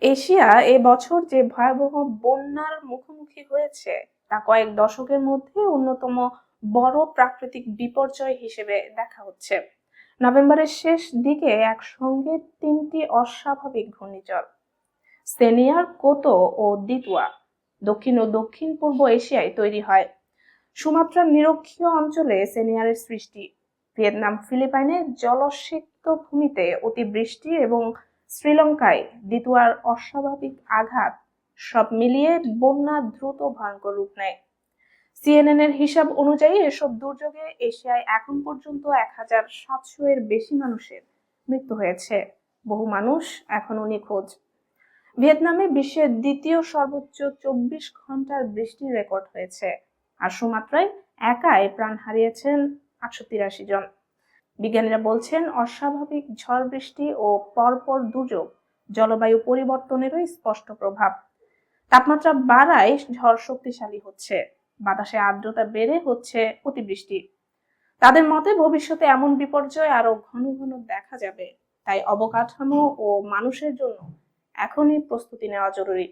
Asia এবছর যে ভয়াবহ বন্যার মুখোমুখি হয়েছে তা কয়েক দশকের মধ্যে অন্যতম বড় প্রাকৃতিক বিপর্যয় হিসেবে দেখা হচ্ছে। নভেম্বরের শেষ দিকে একসঙ্গে তিনটি অস্বাভাবিক ঘূর্ণিঝড় সেনিয়ার, কোতো ও দিতুয়া দক্ষিণ ও দক্ষিণ পূর্ব এশিয়ায় তৈরি হয়। সুমাত্রার নিরক্ষীয় অঞ্চলে সেনিয়ারের সৃষ্টি, ভিয়েতনাম ফিলিপাইনের জলসিক্ত ভূমিতে অতিবৃষ্টি এবং শ্রীলঙ্কায় দিতুয়ার অস্বাভাবিক আঘাত সব মিলিয়ে বন্যা দ্রুত ভয়ঙ্কর রূপ নেয়। সিএনএন এর হিসাব অনুযায়ী এসব দুর্যোগে এশিয়ায় এখন পর্যন্ত 1700 এর বেশি মানুষের মৃত্যু হয়েছে। বহু মানুষ এখনো নিখোঁজ। ভিয়েতনামে বিশ্বের দ্বিতীয় সর্বোচ্চ 24 ঘন্টার বৃষ্টির রেকর্ড হয়েছে, আর সুমাত্রায় একাই প্রাণ হারিয়েছেন 883 জন। বিজ্ঞানীরা বলছেন, অস্বাভাবিক ঝড় বৃষ্টি ও পরপর দুর্যোগ জলবায়ু পরিবর্তনেরও স্পষ্ট প্রভাব। তাপমাত্রা বাড়ায় ঝড় শক্তিশালী হচ্ছে, বাতাসে আর্দ্রতা বেড়ে হচ্ছে অতিবৃষ্টি। তাদের মতে ভবিষ্যতে এমন বিপর্যয় আরো ঘন ঘন দেখা যাবে, তাই অবকাঠামো ও মানুষের জন্য এখনই প্রস্তুতি নেওয়া জরুরি।